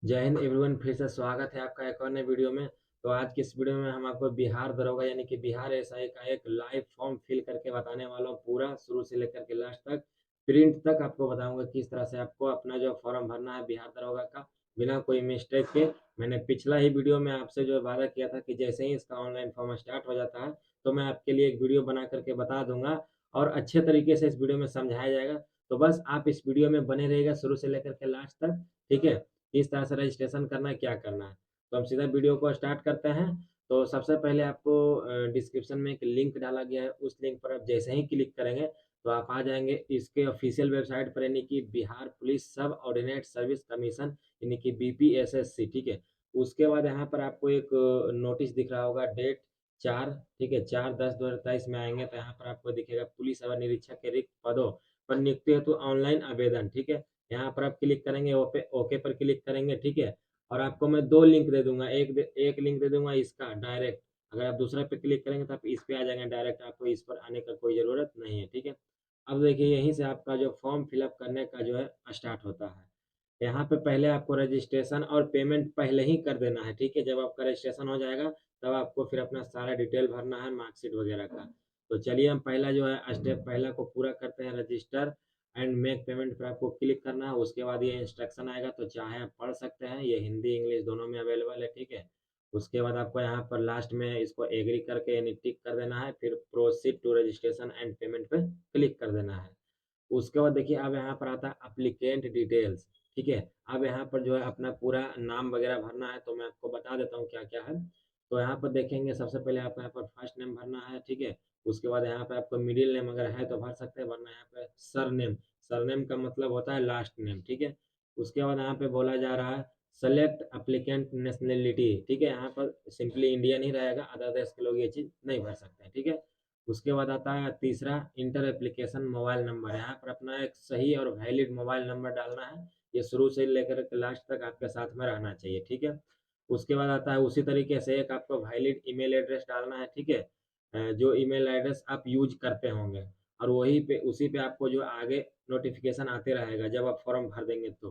जय हिंद एवरीवन, फिर से स्वागत है आपका एक और नए वीडियो में। तो आज की इस वीडियो में हम आपको बिहार दरोगा यानी कि बिहार एसआई का एक लाइव फॉर्म फिल करके बताने वाला हूँ। पूरा शुरू से लेकर के लास्ट तक प्रिंट तक आपको बताऊंगा किस तरह से आपको अपना जो फॉर्म भरना है बिहार दरोगा का, बिना कोई मिस्टेक के। मैंने पिछला ही वीडियो में आपसे जो वादा किया था कि जैसे ही इसका ऑनलाइन फॉर्म स्टार्ट हो जाता है तो मैं आपके लिए एक वीडियो बना करके बता दूंगा और अच्छे तरीके से इस वीडियो में समझाया जाएगा। तो बस आप इस वीडियो में बने रहिएगा शुरू से लेकर के लास्ट तक, ठीक है। किस तरह से रजिस्ट्रेशन करना है, क्या करना है, तो हम सीधा वीडियो को स्टार्ट करते हैं। तो सबसे पहले आपको डिस्क्रिप्शन में एक लिंक डाला गया है, उस लिंक पर आप जैसे ही क्लिक करेंगे तो आप आ जाएंगे इसके ऑफिशियल वेबसाइट पर, यानी कि बिहार पुलिस सब ऑर्डिनेट सर्विस कमीशन यानी कि बीपीएसएससी, ठीक है। उसके बाद यहाँ पर आपको एक नोटिस दिख रहा होगा, डेट 4, ठीक है, 4/10/2023 में आएंगे तो यहाँ पर आपको दिखेगा पुलिस अवर निरीक्षक के रिक्त पदों पर नियुक्ति हेतु ऑनलाइन आवेदन, ठीक है। यहाँ पर आप क्लिक करेंगे, ओके पर क्लिक करेंगे, ठीक है। और आपको मैं दो लिंक दे दूंगा, एक लिंक दे दूंगा इसका डायरेक्ट। अगर आप दूसरा पे क्लिक करेंगे तो आप इस पे आ जाएंगे डायरेक्ट, आपको इस पर आने का कोई ज़रूरत नहीं है, ठीक है। अब देखिए यहीं से आपका जो फॉर्म फिलअप करने का जो है स्टार्ट होता है। यहाँ पे पहले आपको रजिस्ट्रेशन और पेमेंट पहले ही कर देना है, ठीक है। जब आपका रजिस्ट्रेशन हो जाएगा तब आपको फिर अपना सारा डिटेल भरना है, मार्कशीट वगैरह का। तो चलिए हम पहला जो है स्टेप पहला को पूरा करते हैं, रजिस्टर एंड मेक पेमेंट पर आपको क्लिक करना है। उसके बाद ये इंस्ट्रक्शन आएगा तो चाहे आप पढ़ सकते हैं, ये हिंदी इंग्लिश दोनों में अवेलेबल है, ठीक है। उसके बाद आपको यहाँ पर लास्ट में इसको एग्री करके यानी टिक कर देना है, फिर proceed to registration and payment पे क्लिक कर देना है। उसके बाद देखिए अब यहाँ पर आता है अप्लीकेंट डिटेल्स, ठीक है। अब यहाँ पर जो है अपना पूरा नाम वगैरह भरना है, तो मैं आपको बता देता हूँ क्या क्या है। तो यहाँ पर देखेंगे सबसे पहले आपको यहाँ पर फर्स्ट नेम भरना है, ठीक है। उसके बाद यहाँ पे आपको मिडिल नेम अगर है तो भर सकते हैं, वरना यहाँ पे सरनेम, सरनेम का मतलब होता है लास्ट नेम, ठीक है। उसके बाद यहाँ पे बोला जा रहा है सेलेक्ट अप्लीकेंट नेशनलिटी, ठीक है। यहाँ पर सिंपली इंडियन ही रहेगा, अदर देश के लोग ये चीज़ नहीं भर सकते हैं, ठीक है। उसके बाद आता है तीसरा इंटर एप्लीकेशन मोबाइल नंबर। यहाँ पर अपना एक सही और वैलिड मोबाइल नंबर डालना है, ये शुरू से लेकर लास्ट तक आपके साथ में रहना चाहिए, ठीक है। उसके बाद आता है उसी तरीके से एक आपको वैलिड ईमेल एड्रेस डालना है, ठीक है। जो ईमेल एड्रेस आप यूज करते होंगे, और वही पे उसी पे आपको जो आगे नोटिफिकेशन आते रहेगा जब आप फॉर्म भर देंगे तो।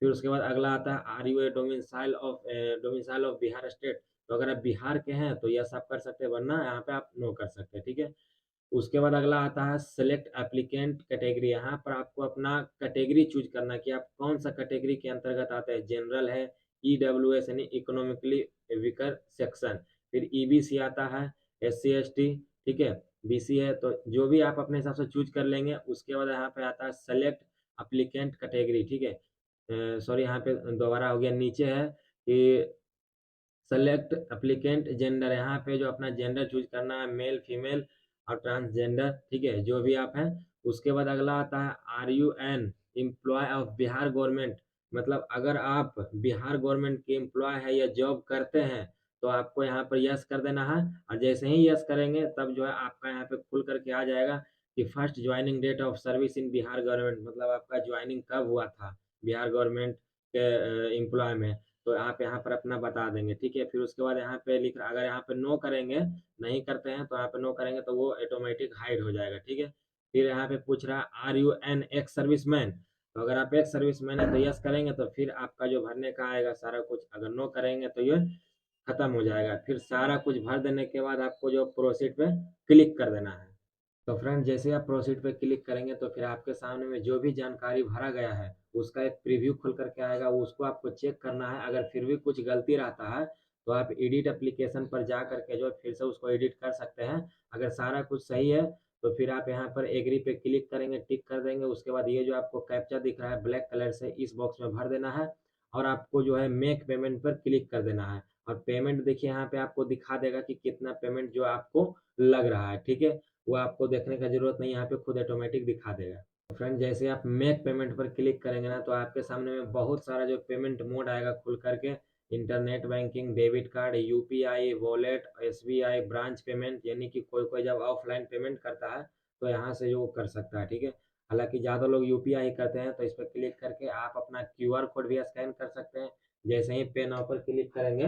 फिर उसके बाद अगला आता है are you a domicile of Bihar state. तो अगर आप बिहार के हैं तो यस आप कर सकते हैं, वरना यहाँ पे आप नो कर सकते हैं, ठीक है। उसके बाद अगला आता है सेलेक्ट एप्लीकेंट कैटेगरी। यहाँ पर आपको अपना कैटेगरी चूज करना है कि आप कौन सा कैटेगरी के अंतर्गत आते हैं, जनरल है, ईडब्ल्यूएस यानी इकोनॉमिकली वीकर सेक्शन, फिर ईबीसी आता है, एससी एसटी, ठीक है, बीसी है। तो जो भी आप अपने हिसाब से चूज कर लेंगे। उसके बाद यहाँ पे आता है सेलेक्ट एप्लीकेंट कैटेगरी, ठीक है। सॉरी यहाँ पे दोबारा हो गया, नीचे है कि सेलेक्ट एप्लीकेंट जेंडर। यहाँ पे जो अपना जेंडर चूज करना है, मेल फीमेल और ट्रांसजेंडर, ठीक है, जो भी आप हैं। उसके बाद अगला आता है are you an employ of Bihar government. मतलब अगर आप बिहार गवर्नमेंट के एम्प्लॉय है या जॉब करते हैं तो आपको यहाँ पर यस कर देना है। और जैसे ही यस करेंगे तब जो है आपका यहाँ पे खुल करके आ जाएगा कि first joining date of service in Bihar government, मतलब आपका ज्वाइनिंग कब हुआ था बिहार गवर्नमेंट के एम्प्लॉय में। तो आप यहाँ पर अपना बता देंगे, ठीक है। फिर उसके बाद यहाँ पे लिख, अगर यहाँ पे नो करेंगे, नहीं करते हैं तो यहाँ पे नो करेंगे तो वो ऑटोमेटिक हाइड हो जाएगा, ठीक है। फिर यहाँ पे पूछ रहा है are you an ex serviceman. तो अगर आप एक्स सर्विसमैन है तो यस करेंगे तो फिर आपका जो भरने का आएगा सारा कुछ, अगर नो करेंगे तो ये खत्म हो जाएगा। फिर सारा कुछ भर देने के बाद आपको जो प्रोसीड पे क्लिक कर देना है। तो फ्रेंड जैसे आप प्रोसीड पे क्लिक करेंगे तो फिर आपके सामने में जो भी जानकारी भरा गया है उसका एक प्रीव्यू खुल करके आएगा, उसको आपको चेक करना है। अगर फिर भी कुछ गलती रहता है तो आप एडिट एप्लीकेशन पर जा करके जो फिर से उसको एडिट कर सकते हैं। अगर सारा कुछ सही है तो फिर आप यहाँ पर एग्री पे क्लिक करेंगे, टिक कर देंगे। उसके बाद ये जो आपको कैप्चा दिख रहा है ब्लैक कलर से, इस बॉक्स में भर देना है और आपको जो है मेक पेमेंट पर क्लिक कर देना है। और पेमेंट देखिए यहाँ पे आपको दिखा देगा कि कितना पेमेंट जो आपको लग रहा है, ठीक है। वो आपको देखने का जरूरत नहीं, यहाँ पे खुद ऑटोमेटिक दिखा देगा। फ्रेंड जैसे आप मेक पेमेंट पर क्लिक करेंगे ना तो आपके सामने में बहुत सारा जो पेमेंट मोड आएगा खुल करके, internet banking, debit card, UPI, wallet, SBI, branch payment, यानी कि कोई कोई जब ऑफलाइन पेमेंट करता है तो यहाँ से जो कर सकता है, ठीक है। हालांकि ज़्यादा लोग यूपीआई करते हैं तो इस पर क्लिक करके आप अपना क्यूआर कोड भी स्कैन कर सकते हैं। जैसे ही पे नाउ पर क्लिक करेंगे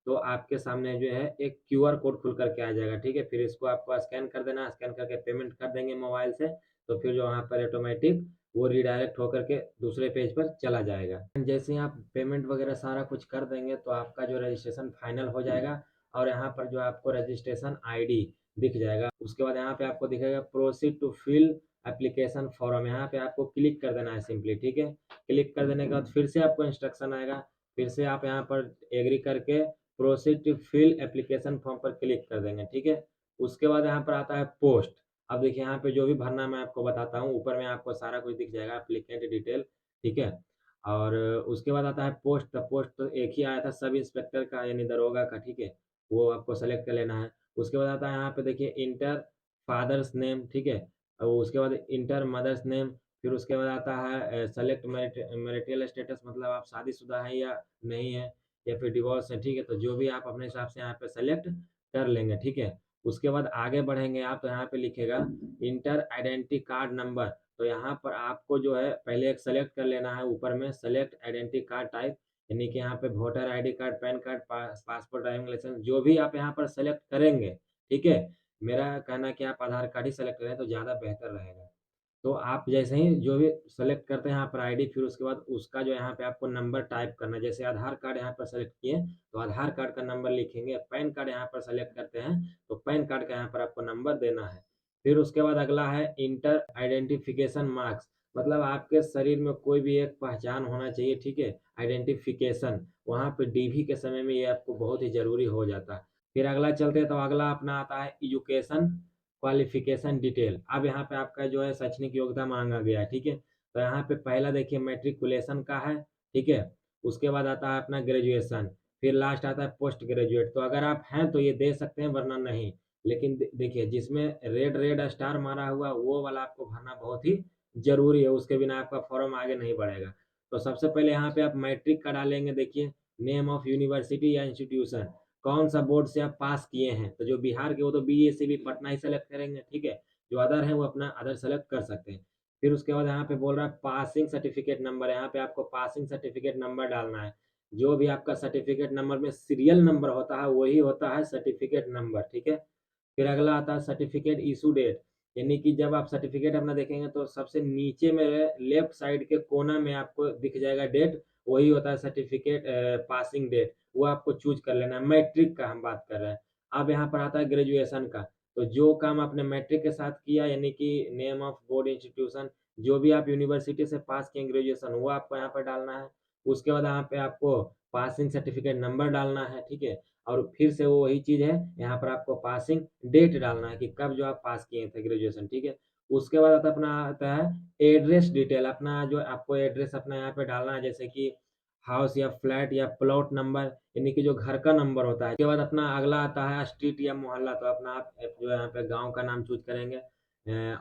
तो आपके सामने जो है एक क्यूआर कोड खुल करके आ जाएगा, ठीक है। फिर इसको आपको स्कैन कर देना है, स्कैन करके पेमेंट कर देंगे मोबाइल से तो फिर जो वहाँ पर ऑटोमेटिक वो रिडायरेक्ट होकर के दूसरे पेज पर चला जाएगा। जैसे ही आप पेमेंट वगैरह सारा कुछ कर देंगे तो आपका जो रजिस्ट्रेशन फाइनल हो जाएगा और यहाँ पर जो आपको रजिस्ट्रेशन आईडी दिख जाएगा। उसके बाद यहाँ पे आपको दिखेगा proceed to fill application form, यहाँ पे आपको क्लिक कर देना है सिंपली, ठीक है। क्लिक कर देने के बाद फिर से आपको इंस्ट्रक्शन आएगा, फिर से आप यहाँ पर एग्री करके proceed to fill application form पर क्लिक कर देंगे, ठीक है। उसके बाद यहाँ पर आता है पोस्ट। अब देखिए यहाँ पे जो भी भरना मैं आपको बताता हूँ, ऊपर में आपको सारा कुछ दिख जाएगा, एप्लीकेंट डिटेल, ठीक है। और उसके बाद आता है पोस्ट। तो पोस्ट तो एक ही आया था सब इंस्पेक्टर का यानी दरोगा का, ठीक है, वो आपको सेलेक्ट कर लेना है। उसके बाद आता है यहाँ पे देखिए इंटर फादर्स नेम, ठीक है, और उसके बाद इंटर मदर्स नेम। फिर उसके बाद आता है सेलेक्ट मैरिटल स्टेटस, मतलब आप शादीशुदा हैं या नहीं है, या फिर डिवोर्स है, ठीक है। तो जो भी आप अपने हिसाब से यहाँ पे सेलेक्ट कर लेंगे, ठीक है। उसके बाद आगे बढ़ेंगे आप तो यहाँ पे लिखेगा इंटर आइडेंटिटी कार्ड नंबर। तो यहाँ पर आपको जो है पहले एक सेलेक्ट कर लेना है, ऊपर में सेलेक्ट आइडेंटिटी कार्ड टाइप, यानी कि यहाँ पे voter ID card, PAN card, passport, driving licence, जो भी आप यहाँ पर सेलेक्ट करेंगे, ठीक है। मेरा कहना है कि आप आधार कार्ड ही सेलेक्ट करें तो ज़्यादा बेहतर रहेगा। तो आप जैसे ही जो भी सेलेक्ट करते हैं यहाँ पर आईडी, फिर उसके बाद उसका जो यहाँ पे आपको नंबर टाइप करना है। जैसे आधार कार्ड यहाँ पर सेलेक्ट किए तो आधार कार्ड का नंबर लिखेंगे, पैन कार्ड यहाँ पर सेलेक्ट करते हैं तो पैन कार्ड का यहाँ पर आपको नंबर देना है। फिर उसके बाद अगला है इंटर आइडेंटिफिकेशन मार्क्स, मतलब आपके शरीर में कोई भी एक पहचान होना चाहिए, ठीक है, आइडेंटिफिकेशन। वहाँ पे डीवी के समय में ये आपको बहुत ही ज़रूरी हो जाता है। फिर अगला चलते हैं तो अगला अपना आता है एजुकेशन क्वालिफिकेशन डिटेल। अब यहाँ पे आपका जो है शैक्षणिक योग्यता मांगा गया है, ठीक है। तो यहाँ पे पहला देखिए मैट्रिकुलेशन का है, ठीक है। उसके बाद आता है अपना ग्रेजुएशन, फिर लास्ट आता है पोस्ट ग्रेजुएट। तो अगर आप हैं तो ये दे सकते हैं, वरना नहीं। लेकिन देखिए जिसमें रेड रेड स्टार मारा हुआ वो वाला आपको भरना बहुत ही जरूरी है, उसके बिना आपका फॉर्म आगे नहीं बढ़ेगा। तो सबसे पहले यहाँ पे आप मैट्रिक का डालेंगे, देखिए नेम ऑफ यूनिवर्सिटी या इंस्टीट्यूशन, कौन सा बोर्ड से आप पास किए हैं। तो जो बिहार के वो तो BACB पटना ही सेलेक्ट करेंगे, ठीक है। जो अदर है वो अपना अदर सेलेक्ट कर सकते हैं। फिर उसके बाद यहाँ पे बोल रहा है पासिंग सर्टिफिकेट नंबर, यहाँ पे आपको पासिंग सर्टिफिकेट नंबर डालना है। जो भी आपका सर्टिफिकेट नंबर में सीरियल नंबर होता है वही होता है सर्टिफिकेट नंबर, ठीक है। फिर अगला आता है सर्टिफिकेट इशू डेट, यानी कि जब आप सर्टिफिकेट अपना देखेंगे तो सबसे नीचे में लेफ्ट साइड के कोना में आपको दिख जाएगा डेट, वही होता है सर्टिफिकेट पासिंग डेट, वो आपको चूज कर लेना है। मैट्रिक का हम बात कर रहे हैं। अब यहाँ पर आता है ग्रेजुएशन का, तो जो काम आपने मैट्रिक के साथ किया यानी कि नेम ऑफ बोर्ड इंस्टीट्यूशन, जो भी आप यूनिवर्सिटी से पास किए ग्रेजुएशन वो आपको यहाँ पर डालना है। उसके बाद यहाँ पे आपको पासिंग सर्टिफिकेट नंबर डालना है, ठीक है। और फिर से वो वही चीज़ है, यहाँ पर आपको पासिंग डेट डालना है कि कब जो आप पास किए थे ग्रेजुएशन, ठीक है। उसके बाद अपना आता है एड्रेस डिटेल, अपना जो आपको एड्रेस अपना यहाँ पे डालना है, जैसे कि हाउस या फ्लैट या प्लॉट नंबर, यानी कि जो घर का नंबर होता है। उसके बाद अपना अगला आता है स्ट्रीट या मोहल्ला, तो अपना आप जो यहाँ पे गांव का नाम चूज करेंगे।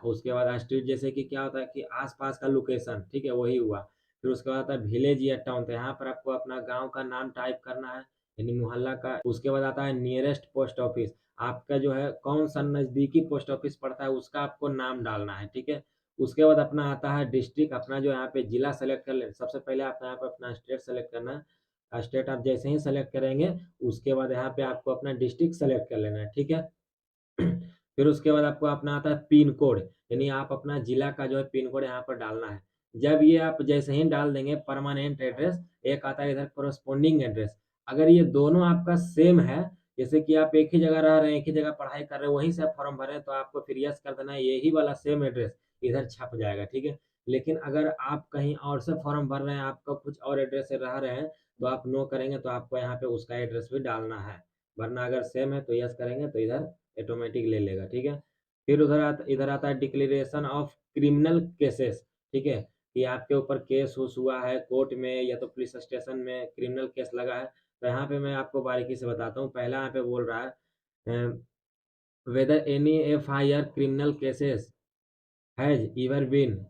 उसके बाद स्ट्रीट जैसे कि क्या होता है कि आसपास का लोकेशन, ठीक है, वही हुआ। फिर उसके बाद आता है विलेज या टाउन, तो यहाँ पर आपको अपना गाँव का नाम टाइप करना है यानी मोहल्ला का। उसके बाद आता है नियरेस्ट पोस्ट ऑफिस, आपका जो है कौन सा नज़दीकी पोस्ट ऑफिस पड़ता है उसका आपको नाम डालना है, ठीक है। उसके बाद अपना आता है डिस्ट्रिक्ट, अपना जो यहाँ पे जिला सेलेक्ट कर ले। सबसे पहले आप यहाँ पे अपना स्टेट सेलेक्ट करना है। स्टेट आप जैसे ही सेलेक्ट करेंगे उसके बाद यहाँ पे आपको अपना डिस्ट्रिक्ट सेलेक्ट कर लेना है, ठीक है। फिर उसके बाद आपको अपना आता है पिन कोड, यानी आप अपना जिला का जो है पिन कोड यहाँ पर डालना है। जब ये आप जैसे ही डाल देंगे परमानेंट एड्रेस, एक आता है इधर कोरस्पोंडिंग एड्रेस। अगर ये दोनों आपका सेम है, जैसे कि आप एक ही जगह रह रहे हैं, एक ही जगह पढ़ाई कर रहे हैं, वहीं से आप फॉर्म भर रहे हैं, तो आपको फिर यस कर देना है, यही वाला सेम एड्रेस इधर छप जाएगा, ठीक है। लेकिन अगर आप कहीं और से फॉर्म भर रहे हैं, आपका कुछ और एड्रेस से रह रहे हैं, तो आप नो करेंगे, तो आपको यहाँ पे उसका एड्रेस भी डालना है। वरना अगर सेम है तो यस करेंगे तो इधर ऑटोमेटिक ले लेगा, ठीक है। फिर इधर आता है डिक्लेरेशन ऑफ क्रिमिनल केसेस, ठीक है, कि आपके ऊपर केस उस हुआ है कोर्ट में या तो पुलिस स्टेशन में क्रिमिनल केस लगा है। तो यहाँ पे मैं आपको बारीकी से बताता हूँ। पहला यहाँ पे बोल रहा है whether any FIR criminal cases has ever been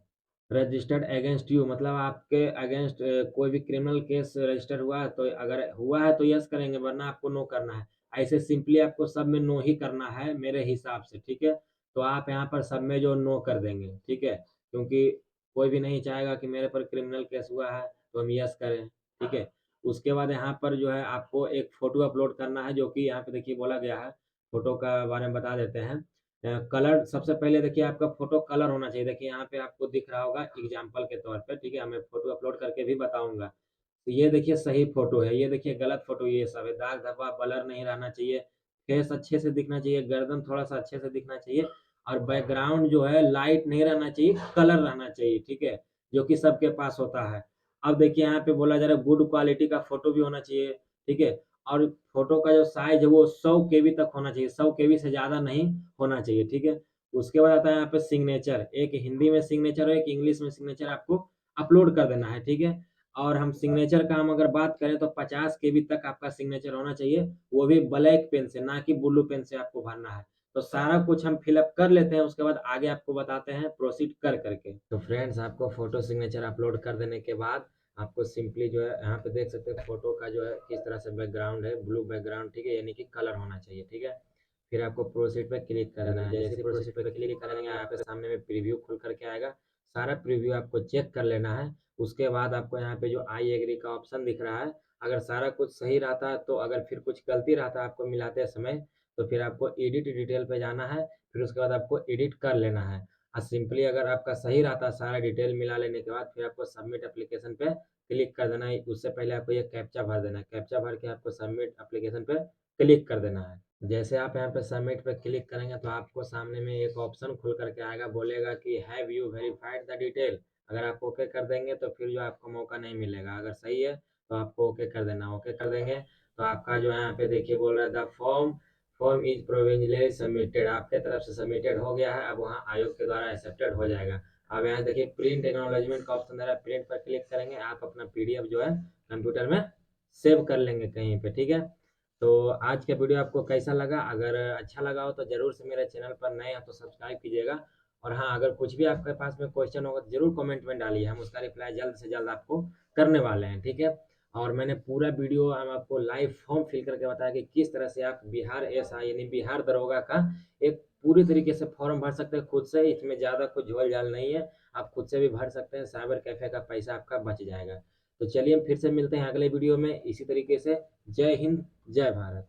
registered against you, मतलब आपके अगेंस्ट कोई भी क्रिमिनल केस रजिस्टर हुआ है, तो अगर हुआ है तो यस करेंगे, वरना आपको नो करना है। ऐसे सिंपली आपको सब में नो ही करना है मेरे हिसाब से, ठीक है। तो आप यहाँ पर सब में जो नो कर देंगे, ठीक है, क्योंकि कोई भी नहीं चाहेगा कि मेरे पर क्रिमिनल केस हुआ है तो हम यस करें, ठीक है। उसके बाद यहाँ पर जो है आपको एक फ़ोटो अपलोड करना है, जो कि यहाँ पे देखिए बोला गया है। फ़ोटो का बारे में बता देते हैं। कलर सबसे पहले देखिए आपका फोटो कलर होना चाहिए। देखिए यहाँ पे आपको दिख रहा होगा एग्जाम्पल के तौर पे, ठीक है, मैं फोटो अपलोड करके भी बताऊंगा। तो ये देखिए सही फोटो है, ये देखिए गलत फोटो, ये सब है, दाग धब्बा ब्लर नहीं रहना चाहिए, फेस अच्छे से दिखना चाहिए, गर्दन थोड़ा सा अच्छे से दिखना चाहिए, और बैकग्राउंड जो है लाइट नहीं रहना चाहिए, कलर रहना चाहिए, ठीक है, जो कि सबके पास होता है। अब देखिए यहाँ पे बोला जा रहा है गुड क्वालिटी का फोटो भी होना चाहिए, ठीक है, और फोटो का जो साइज है वो 100 KB तक होना चाहिए, 100 KB से ज्यादा नहीं होना चाहिए, ठीक है। उसके बाद आता है यहाँ पे सिग्नेचर, एक हिंदी में सिग्नेचर और एक इंग्लिश में सिग्नेचर आपको अपलोड कर देना है, ठीक है। और हम सिग्नेचर का हम अगर बात करें तो 50 KB तक आपका सिग्नेचर होना चाहिए, वो भी ब्लैक पेन से, ना कि ब्लू पेन से आपको भरना है। तो सारा कुछ हम फिलअप कर लेते हैं, उसके बाद आगे आपको बताते हैं प्रोसीड कर करके। तो फ्रेंड्स आपको फोटो सिग्नेचर अपलोड कर देने के बाद आपको सिंपली जो है यहाँ पे देख सकते हैं फोटो का जो है किस तरह से बैकग्राउंड है, ब्लू बैकग्राउंड, ठीक है, यानी कि कलर होना चाहिए, ठीक है। फिर आपको प्रोसीड पे क्लिक करना है, जैसे प्रोसीड पे क्लिक करेंगे आपके सामने में प्रीव्यू खुल करके आएगा, सारा प्रीव्यू आपको चेक कर लेना है। उसके बाद आपको यहाँ पे जो आई एग्री का ऑप्शन दिख रहा है, अगर सारा कुछ सही रहता है तो, अगर फिर कुछ गलती रहता है आपको मिलाते समय, तो फिर आपको एडिट डिटेल पे जाना है, फिर उसके बाद आपको एडिट कर लेना है। और सिंपली अगर आपका सही रहता है सारा डिटेल मिला लेने के बाद, फिर आपको सबमिट एप्लीकेशन पे क्लिक कर देना है। उससे पहले आपको ये कैप्चा भर देना है, कैप्चा भर के आपको सबमिट एप्लीकेशन पे क्लिक कर देना है। जैसे आप यहाँ पे सबमिट पे क्लिक करेंगे तो आपको सामने में एक ऑप्शन खुल करके आएगा, बोलेगा कि have you verified the detail. अगर आप ओके कर देंगे तो फिर जो आपको मौका नहीं मिलेगा, अगर सही है तो आपको ओके कर देना, ओके कर देंगे तो आपका जो यहाँ पे देखिए बोल रहा है the form form is provisionally submitted, आपके तरफ से सबमिटेड हो गया है, अब वहाँ आयोग के द्वारा एक्सेप्टेड हो जाएगा। अब यहाँ देखिए प्रिंट एक्नॉलेजमेंट का ऑप्शन दे रहा है, प्रिंट पर क्लिक करेंगे, आप अपना पीडीएफ जो है कंप्यूटर में सेव कर लेंगे कहीं पे, ठीक है। तो आज का वीडियो आपको कैसा लगा? अगर अच्छा लगा हो तो जरूर से मेरे चैनल पर नए हैं तो सब्सक्राइब कीजिएगा। और हाँ, अगर कुछ भी आपके पास में क्वेश्चन होगा तो जरूर कमेंट में डालिए, हम उसका रिप्लाई जल्द से जल्द आपको करने वाले हैं, ठीक है। और मैंने पूरा वीडियो हम आपको लाइव फॉर्म फिल करके बताया कि किस तरह से आप बिहार एसआई यानी बिहार दरोगा का एक पूरी तरीके से फॉर्म भर सकते हैं खुद से, इसमें ज़्यादा कुछ झोल झाल नहीं है, आप खुद से भी भर सकते हैं, साइबर कैफे का पैसा आपका बच जाएगा। तो चलिए हम फिर से मिलते हैं अगले वीडियो में इसी तरीके से। जय हिंद, जय भारत।